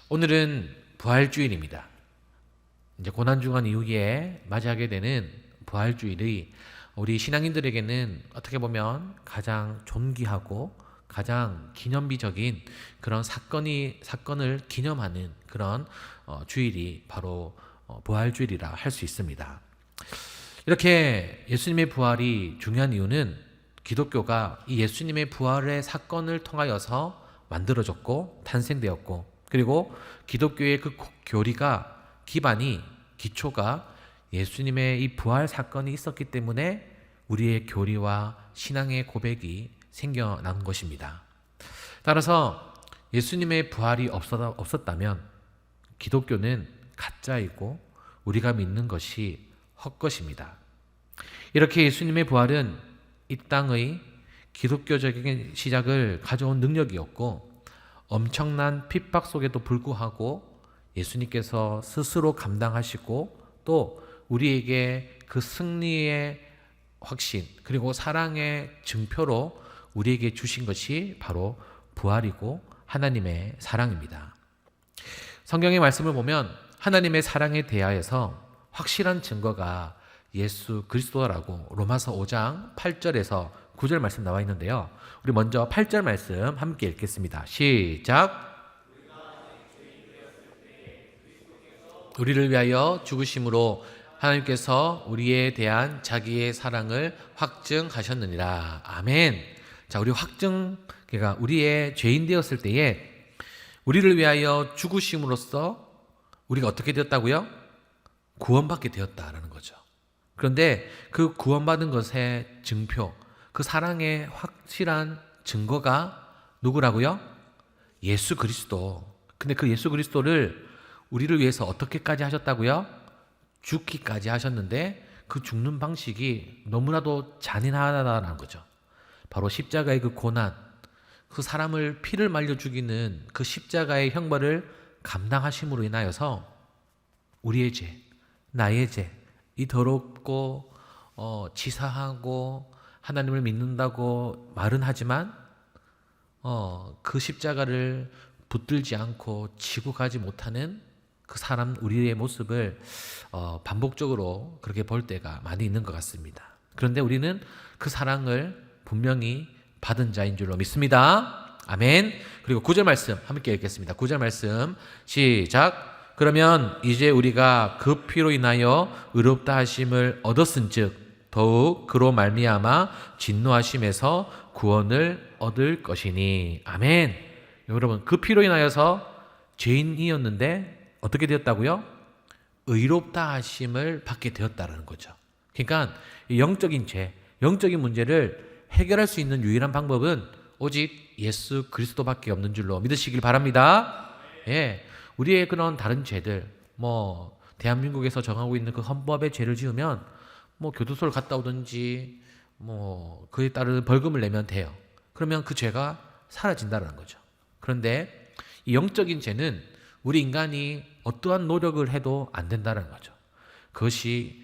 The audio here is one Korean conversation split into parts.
오늘은 부활주일입니다. 이제 고난주간 이후에 맞이하게 되는 부활주일이 우리 신앙인들에게는 어떻게 보면 가장 존귀하고 가장 기념비적인 그런 사건을 기념하는 그런 주일이 바로 부활주일이라 할 수 있습니다. 이렇게 예수님의 부활이 중요한 이유는 기독교가 이 예수님의 부활의 사건을 통하여서 만들어졌고 탄생되었고, 그리고 기독교의 그 교리가 기초가 예수님의 이 부활 사건이 있었기 때문에 우리의 교리와 신앙의 고백이 생겨난 것입니다. 따라서 예수님의 부활이 없었다면 기독교는 가짜이고 우리가 믿는 것이 헛것입니다. 이렇게 예수님의 부활은 이 땅의 기독교적인 시작을 가져온 능력이었고, 엄청난 핍박 속에도 불구하고 예수님께서 스스로 감당하시고 또 우리에게 그 승리의 확신 그리고 사랑의 증표로 우리에게 주신 것이 바로 부활이고 하나님의 사랑입니다. 성경의 말씀을 보면 하나님의 사랑에 대하여서 확실한 증거가 예수 그리스도라고 로마서 5장 8절에서 9절 말씀 나와 있는데요. 우리 먼저 8절 말씀 함께 읽겠습니다. 시작. 우리를 위하여 죽으심으로 하나님께서 우리에 대한 자기의 사랑을 확증하셨느니라. 아멘. 자, 그러니까 우리의 죄인 되었을 때에 우리를 위하여 죽으심으로써 우리가 어떻게 되었다고요? 구원받게 되었다라는 거죠. 그런데 그 구원받은 것의 증표, 그 사랑의 확실한 증거가 누구라고요? 예수 그리스도. 근데 그 예수 그리스도를 우리를 위해서 어떻게까지 하셨다고요? 죽기까지 하셨는데 그 죽는 방식이 너무나도 잔인하다는 거죠. 바로 십자가의 그 고난, 그 사람을 피를 말려 죽이는 그 십자가의 형벌을 감당하심으로 인하여서 우리의 죄, 나의 죄, 이 더럽고 치사하고 하나님을 믿는다고 말은 하지만 그 십자가를 붙들지 않고 지고 가지 못하는 그 사람, 우리의 모습을 반복적으로 그렇게 볼 때가 많이 있는 것 같습니다. 그런데 우리는 그 사랑을 분명히 받은 자인 줄로 믿습니다. 아멘. 그리고 9절 말씀 함께 읽겠습니다. 9절 말씀 시작. 그러면 이제 우리가 그 피로 인하여 의롭다 하심을 얻었은즉 더욱 그로 말미암아 진노하심에서 구원을 얻을 것이니. 아멘. 여러분, 그 피로 인하여서 죄인이었는데 어떻게 되었다고요? 의롭다 하심을 받게 되었다는 거죠. 그러니까 영적인 죄, 영적인 문제를 해결할 수 있는 유일한 방법은 오직 예수 그리스도밖에 없는 줄로 믿으시길 바랍니다. 예, 우리의 그런 다른 죄들, 대한민국에서 정하고 있는 그 헌법의 죄를 지으면 교도소를 갔다 오든지 그에 따른 벌금을 내면 돼요. 그러면 그 죄가 사라진다는 거죠. 그런데 이 영적인 죄는 우리 인간이 어떠한 노력을 해도 안 된다는 거죠. 그것이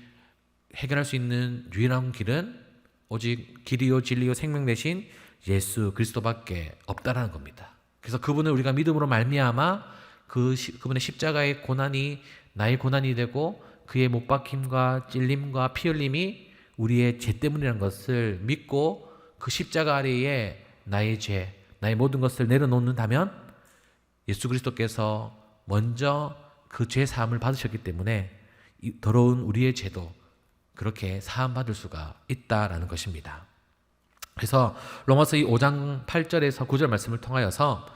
해결할 수 있는 유일한 길은 오직 길이요 진리요 생명 되신 예수 그리스도밖에 없다라는 겁니다. 그래서 그분을 우리가 믿음으로 말미암아 그분의 십자가의 고난이 나의 고난이 되고 그의 못 박힘과 찔림과 피 흘림이 우리의 죄 때문이라는 것을 믿고 그 십자가 아래에 나의 죄, 나의 모든 것을 내려놓는다면 예수 그리스도께서 먼저 그 죄 사함을 받으셨기 때문에 더러운 우리의 죄도 그렇게 사함 받을 수가 있다라는 것입니다. 그래서 로마서 5장 8절에서 9절 말씀을 통하여서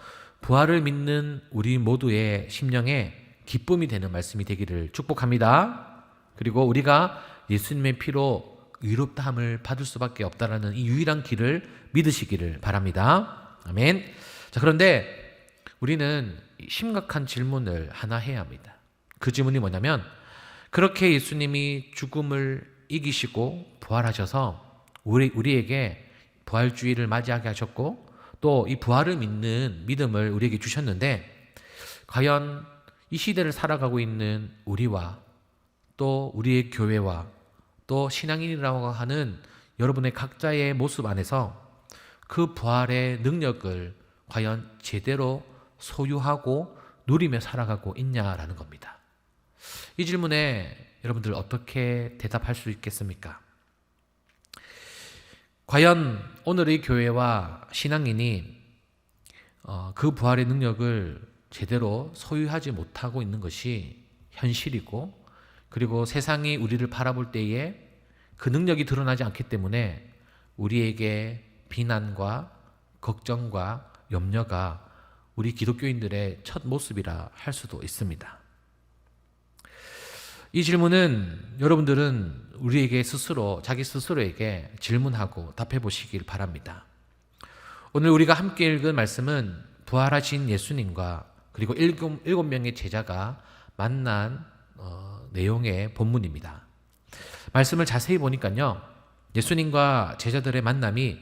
부활을 믿는 우리 모두의 심령에 기쁨이 되는 말씀이 되기를 축복합니다. 그리고 우리가 예수님의 피로 의롭다함을 받을 수밖에 없다라는 이 유일한 길을 믿으시기를 바랍니다. 아멘. 자, 그런데 우리는 심각한 질문을 하나 해야 합니다. 그 질문이 뭐냐면, 그렇게 예수님이 죽음을 이기시고 부활하셔서 우리에게 부활주의를 맞이하게 하셨고 또 이 부활을 믿는 믿음을 우리에게 주셨는데, 과연 이 시대를 살아가고 있는 우리와 또 우리의 교회와 또 신앙인이라고 하는 여러분의 각자의 모습 안에서 그 부활의 능력을 과연 제대로 소유하고 누리며 살아가고 있냐라는 겁니다. 이 질문에 여러분들 어떻게 대답할 수 있겠습니까? 과연 오늘의 교회와 신앙인이 그 부활의 능력을 제대로 소유하지 못하고 있는 것이 현실이고, 그리고 세상이 우리를 바라볼 때에 그 능력이 드러나지 않기 때문에 우리에게 비난과 걱정과 염려가 우리 기독교인들의 첫 모습이라 할 수도 있습니다. 이 질문은 여러분들은 우리에게 스스로, 자기 스스로에게 질문하고 답해 보시길 바랍니다. 오늘 우리가 함께 읽은 말씀은 부활하신 예수님과 그리고 일곱 명의 제자가 만난 내용의 본문입니다. 말씀을 자세히 보니까요, 예수님과 제자들의 만남이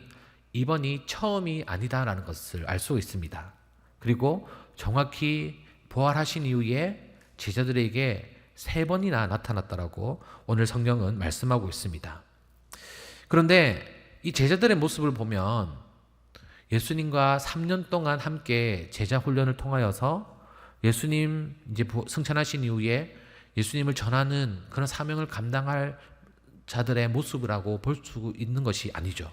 이번이 처음이 아니다라는 것을 알 수 있습니다. 그리고 정확히 부활하신 이후에 제자들에게 3번이나 나타났다라고 오늘 성경은 말씀하고 있습니다. 그런데 이 제자들의 모습을 보면 예수님과 3년 동안 함께 제자 훈련을 통하여서 예수님 이제 승천하신 이후에 예수님을 전하는 그런 사명을 감당할 자들의 모습이라고 볼 수 있는 것이 아니죠.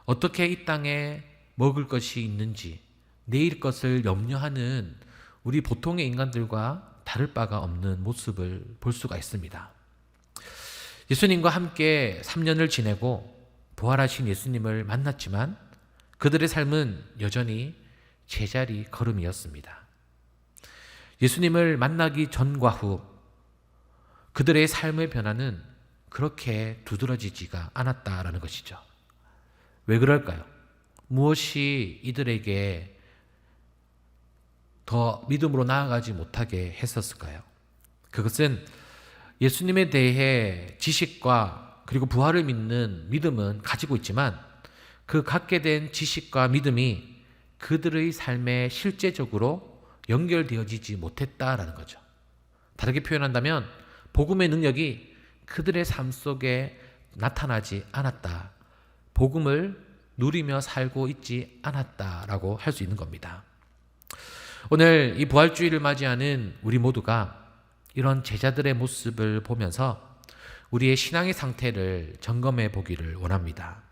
어떻게 이 땅에 먹을 것이 있는지, 내일 것을 염려하는 우리 보통의 인간들과 다를 바가 없는 모습을 볼 수가 있습니다. 예수님과 함께 3년을 지내고 부활하신 예수님을 만났지만 그들의 삶은 여전히 제자리 걸음이었습니다. 예수님을 만나기 전과 후 그들의 삶의 변화는 그렇게 두드러지지가 않았다라는 것이죠. 왜 그럴까요? 무엇이 이들에게 더 믿음으로 나아가지 못하게 했었을까요? 그것은 예수님에 대해 지식과 그리고 부활을 믿는 믿음은 가지고 있지만 그 갖게 된 지식과 믿음이 그들의 삶에 실제적으로 연결되어지지 못했다라는 거죠. 다르게 표현한다면 복음의 능력이 그들의 삶 속에 나타나지 않았다. 복음을 누리며 살고 있지 않았다라고 할 수 있는 겁니다. 오늘 이 부활주의를 맞이하는 우리 모두가 이런 제자들의 모습을 보면서 우리의 신앙의 상태를 점검해 보기를 원합니다.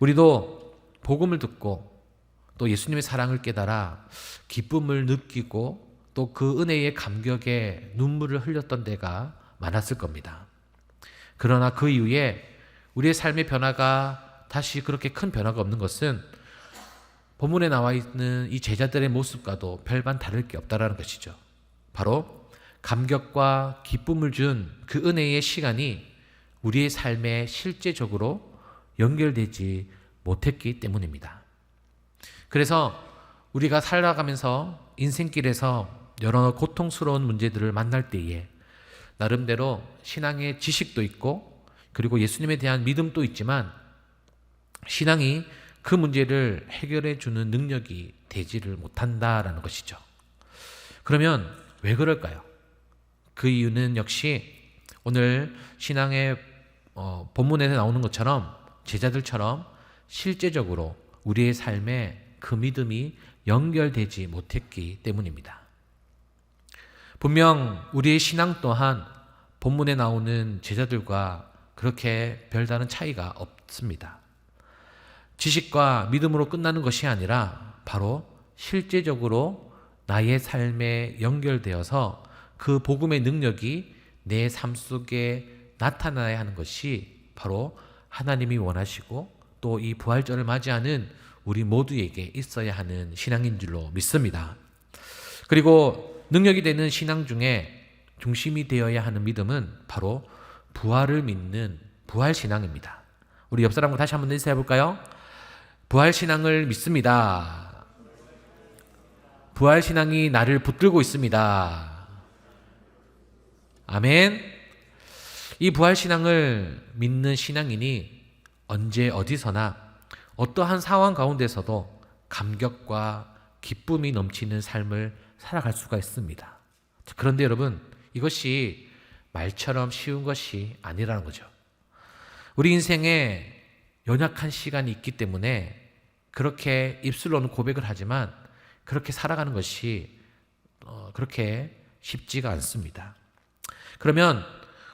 우리도 복음을 듣고 또 예수님의 사랑을 깨달아 기쁨을 느끼고 또 그 은혜의 감격에 눈물을 흘렸던 때가 많았을 겁니다. 그러나 그 이후에 우리의 삶의 변화가 다시 그렇게 큰 변화가 없는 것은 본문에 나와 있는 이 제자들의 모습과도 별반 다를 게 없다라는 것이죠. 바로 감격과 기쁨을 준 그 은혜의 시간이 우리의 삶에 실제적으로 연결되지 못했기 때문입니다. 그래서 우리가 살아가면서 인생길에서 여러 고통스러운 문제들을 만날 때에 나름대로 신앙의 지식도 있고 그리고 예수님에 대한 믿음도 있지만 신앙이 그 문제를 해결해 주는 능력이 되지를 못한다라는 것이죠. 그러면 왜 그럴까요? 그 이유는 역시 오늘 신앙의 본문에서 나오는 것처럼 제자들처럼 실제적으로 우리의 삶에 그 믿음이 연결되지 못했기 때문입니다. 분명 우리의 신앙 또한 본문에 나오는 제자들과 그렇게 별다른 차이가 없습니다. 지식과 믿음으로 끝나는 것이 아니라 바로 실제적으로 나의 삶에 연결되어서 그 복음의 능력이 내 삶 속에 나타나야 하는 것이 바로 하나님이 원하시고 또 이 부활절을 맞이하는 우리 모두에게 있어야 하는 신앙인 줄로 믿습니다. 그리고 능력이 되는 신앙 중에 중심이 되어야 하는 믿음은 바로 부활을 믿는 부활신앙입니다. 우리 옆 사람과 다시 한번 인사해 볼까요? 부활신앙을 믿습니다. 부활신앙이 나를 붙들고 있습니다. 아멘. 이 부활신앙을 믿는 신앙인이 언제 어디서나 어떠한 상황 가운데서도 감격과 기쁨이 넘치는 삶을 살아갈 수가 있습니다. 그런데 여러분, 이것이 말처럼 쉬운 것이 아니라는 거죠. 우리 인생에 연약한 시간이 있기 때문에 그렇게 입술로는 고백을 하지만 그렇게 살아가는 것이 그렇게 쉽지가 않습니다. 그러면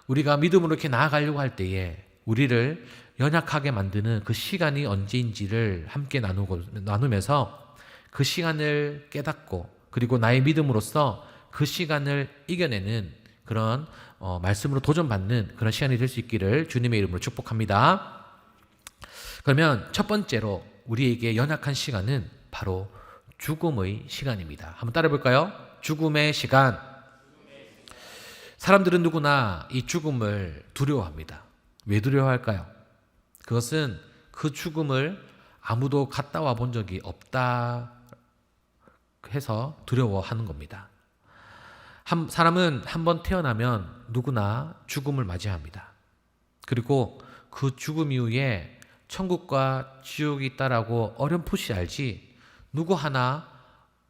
우리가 믿음으로 이렇게 나아가려고 할 때에 우리를 연약하게 만드는 그 시간이 언제인지를 함께 나누면서 그 시간을 깨닫고 그리고 나의 믿음으로써 그 시간을 이겨내는 그런 말씀으로 도전받는 그런 시간이 될 수 있기를 주님의 이름으로 축복합니다. 그러면 첫 번째로 우리에게 연약한 시간은 바로 죽음의 시간입니다. 한번 따라해 볼까요? 죽음의 시간. 사람들은 누구나 이 죽음을 두려워합니다. 왜 두려워할까요? 그것은 그 죽음을 아무도 갔다 와 본 적이 없다 해서 두려워하는 겁니다. 사람은 한번 태어나면 누구나 죽음을 맞이합니다. 그리고 그 죽음 이후에 천국과 지옥이 있다라고 어렴풋이 알지 누구 하나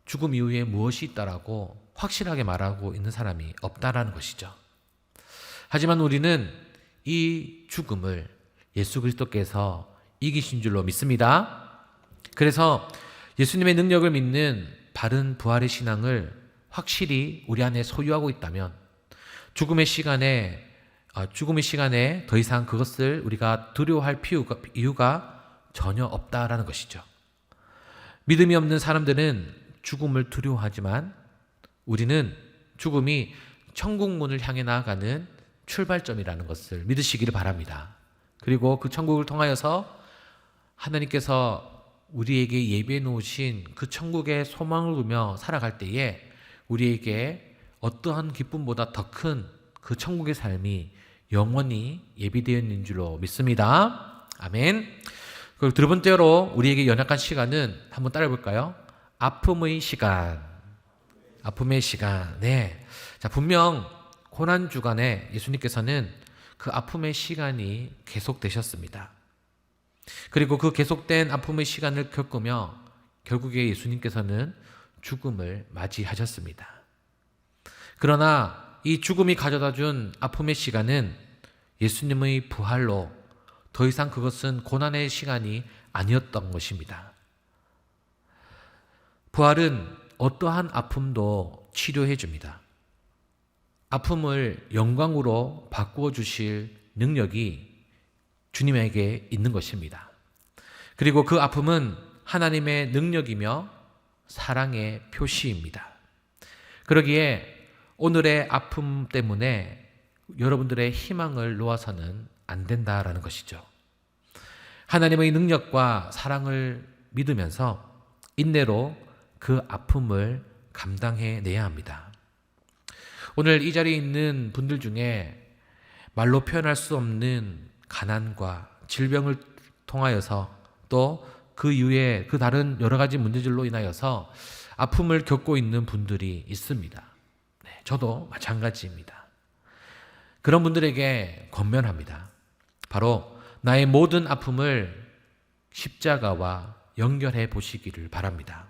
죽음 이후에 무엇이 있다라고 확실하게 말하고 있는 사람이 없다라는 것이죠. 하지만 우리는 이 죽음을 예수 그리스도께서 이기신 줄로 믿습니다. 그래서 예수님의 능력을 믿는 바른 부활의 신앙을 확실히 우리 안에 소유하고 있다면 죽음의 시간에 더 이상 그것을 우리가 두려워할 이유가 전혀 없다라는 것이죠. 믿음이 없는 사람들은 죽음을 두려워하지만 우리는 죽음이 천국문을 향해 나아가는 출발점이라는 것을 믿으시기를 바랍니다. 그리고 그 천국을 통하여서 하나님께서 우리에게 예비해 놓으신 그 천국의 소망을 두며 살아갈 때에 우리에게 어떠한 기쁨보다 더 큰 그 천국의 삶이 영원히 예비되어 있는 줄로 믿습니다. 아멘. 그리고 두 번째로 우리에게 연약한 시간은 한번 따라해 볼까요? 아픔의 시간. 아픔의 시간. 네. 자, 분명 고난 주간에 예수님께서는 그 아픔의 시간이 계속되셨습니다. 그리고 그 계속된 아픔의 시간을 겪으며 결국에 예수님께서는 죽음을 맞이하셨습니다. 그러나 이 죽음이 가져다 준 아픔의 시간은 예수님의 부활로 더 이상 그것은 고난의 시간이 아니었던 것입니다. 부활은 어떠한 아픔도 치료해 줍니다. 아픔을 영광으로 바꾸어 주실 능력이 주님에게 있는 것입니다. 그리고 그 아픔은 하나님의 능력이며 사랑의 표시입니다. 그러기에 오늘의 아픔 때문에 여러분들의 희망을 놓아서는 안 된다라는 것이죠. 하나님의 능력과 사랑을 믿으면서 인내로 그 아픔을 감당해내야 합니다. 오늘 이 자리에 있는 분들 중에 말로 표현할 수 없는 가난과 질병을 통하여서 또 그 이후에 그 다른 여러 가지 문제들로 인하여서 아픔을 겪고 있는 분들이 있습니다. 네, 저도 마찬가지입니다. 그런 분들에게 권면합니다. 바로 나의 모든 아픔을 십자가와 연결해 보시기를 바랍니다.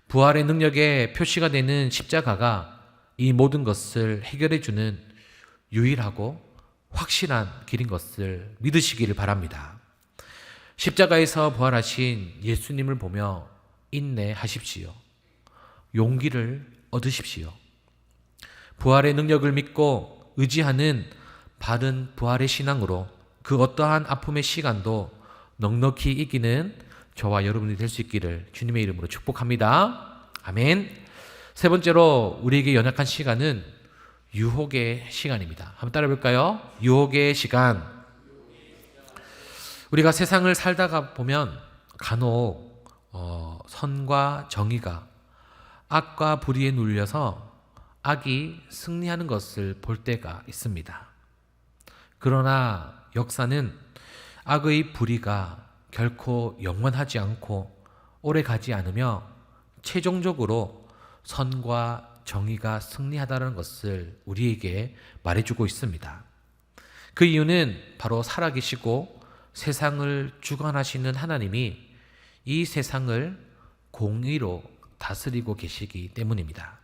부활의 능력의 표시가 되는 십자가가 이 모든 것을 해결해 주는 유일하고 확실한 길인 것을 믿으시기를 바랍니다. 십자가에서 부활하신 예수님을 보며 인내하십시오. 용기를 얻으십시오. 부활의 능력을 믿고 의지하는 바른 부활의 신앙으로 그 어떠한 아픔의 시간도 넉넉히 이기는 저와 여러분이 될 수 있기를 주님의 이름으로 축복합니다. 아멘. 세 번째로 우리에게 연약한 시간은 유혹의 시간입니다. 한번 따라해 볼까요? 유혹의 시간. 우리가 세상을 살다가 보면 간혹 선과 정의가 악과 불의에 눌려서 악이 승리하는 것을 볼 때가 있습니다. 그러나 역사는 악의 불의가 결코 영원하지 않고 오래 가지 않으며 최종적으로 선과 정의가 승리하다는 것을 우리에게 말해주고 있습니다. 그 이유는 바로 살아계시고 세상을 주관하시는 하나님이 이 세상을 공의로 다스리고 계시기 때문입니다.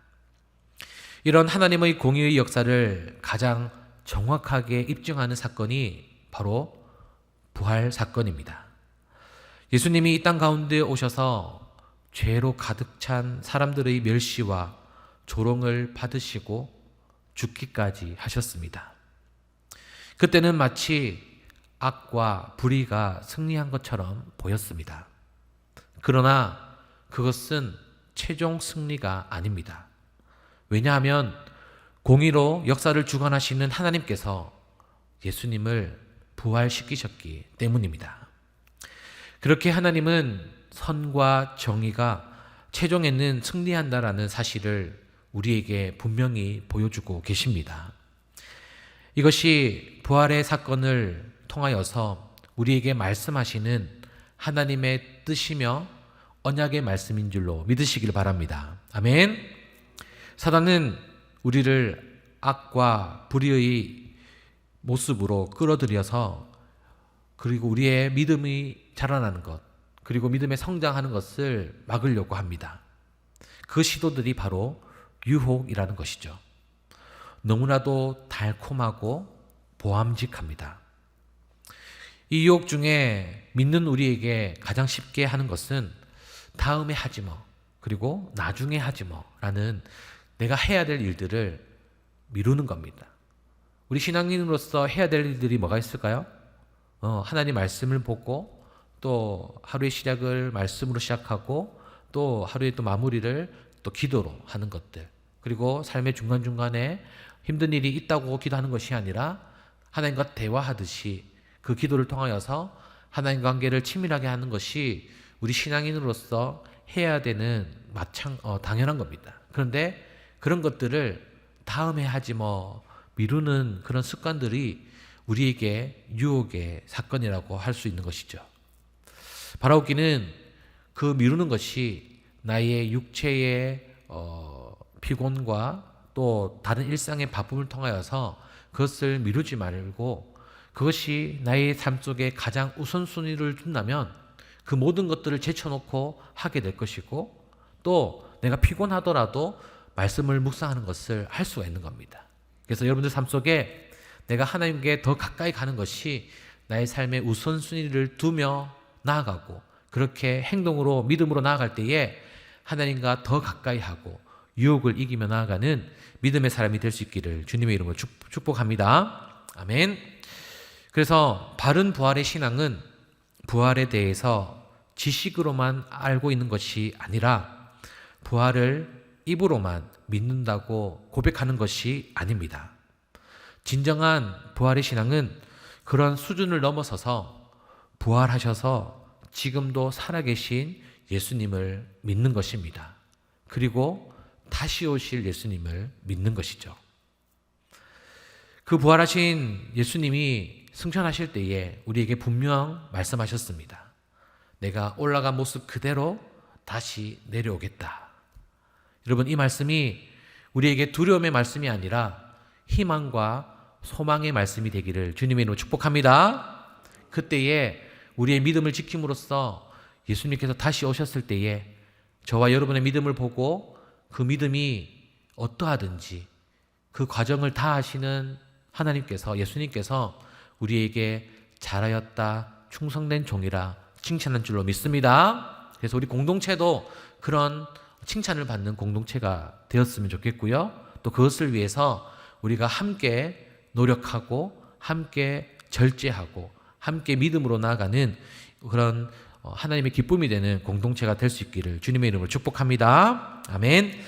이런 하나님의 공의의 역사를 가장 정확하게 입증하는 사건이 바로 부활 사건입니다. 예수님이 이 땅 가운데 오셔서 죄로 가득 찬 사람들의 멸시와 조롱을 받으시고 죽기까지 하셨습니다. 그때는 마치 악과 불의가 승리한 것처럼 보였습니다. 그러나 그것은 최종 승리가 아닙니다. 왜냐하면 공의로 역사를 주관하시는 하나님께서 예수님을 부활시키셨기 때문입니다. 그렇게 하나님은 선과 정의가 최종에는 승리한다라는 사실을 우리에게 분명히 보여주고 계십니다. 이것이 부활의 사건을 통하여서 우리에게 말씀하시는 하나님의 뜻이며 언약의 말씀인 줄로 믿으시길 바랍니다. 아멘. 사단은 우리를 악과 불의의 모습으로 끌어들여서 그리고 우리의 믿음이 자라나는 것, 그리고 믿음에 성장하는 것을 막으려고 합니다. 그 시도들이 바로 유혹이라는 것이죠. 너무나도 달콤하고 보암직합니다. 이 유혹 중에 믿는 우리에게 가장 쉽게 하는 것은 다음에 하지 뭐, 그리고 나중에 하지 뭐 라는 내가 해야 될 일들을 미루는 겁니다. 우리 신앙인으로서 해야 될 일들이 뭐가 있을까요? 하나님 말씀을 보고 또 하루의 시작을 말씀으로 시작하고 또 하루의 또 마무리를 또 기도로 하는 것들, 그리고 삶의 중간중간에 힘든 일이 있다고 기도하는 것이 아니라 하나님과 대화하듯이 그 기도를 통하여서 하나님 관계를 친밀하게 하는 것이 우리 신앙인으로서 해야 되는 당연한 겁니다. 그런데 그런 것들을 다음에 하지 뭐 미루는 그런 습관들이 우리에게 유혹의 사건이라고 할 수 있는 것이죠. 바라옵기는 그 미루는 것이 나의 육체의 피곤과 또 다른 일상의 바쁨을 통하여서 그것을 미루지 말고 그것이 나의 삶 속에 가장 우선순위를 둔다면 그 모든 것들을 제쳐놓고 하게 될 것이고 또 내가 피곤하더라도 말씀을 묵상하는 것을 할 수가 있는 겁니다. 그래서 여러분들 삶 속에 내가 하나님께 더 가까이 가는 것이 나의 삶의 우선순위를 두며 나아가고 그렇게 행동으로 믿음으로 나아갈 때에 하나님과 더 가까이 하고 유혹을 이기며 나아가는 믿음의 사람이 될 수 있기를 주님의 이름으로 축복합니다. 아멘. 그래서 바른 부활의 신앙은 부활에 대해서 지식으로만 알고 있는 것이 아니라 부활을 입으로만 믿는다고 고백하는 것이 아닙니다. 진정한 부활의 신앙은 그런 수준을 넘어서서 부활하셔서 지금도 살아계신 예수님을 믿는 것입니다. 그리고 다시 오실 예수님을 믿는 것이죠. 그 부활하신 예수님이 승천하실 때에 우리에게 분명 말씀하셨습니다. 내가 올라간 모습 그대로 다시 내려오겠다. 여러분, 이 말씀이 우리에게 두려움의 말씀이 아니라 희망과 소망의 말씀이 되기를 주님의 이름으로 축복합니다. 그때에 우리의 믿음을 지킴으로써 예수님께서 다시 오셨을 때에 저와 여러분의 믿음을 보고 그 믿음이 어떠하든지 그 과정을 다 아시는 하나님께서, 예수님께서 우리에게 잘하였다, 충성된 종이라 칭찬한 줄로 믿습니다. 그래서 우리 공동체도 그런 칭찬을 받는 공동체가 되었으면 좋겠고요. 또 그것을 위해서 우리가 함께 노력하고 함께 절제하고 함께 믿음으로 나아가는 그런 하나님의 기쁨이 되는 공동체가 될 수 있기를 주님의 이름으로 축복합니다. 아멘.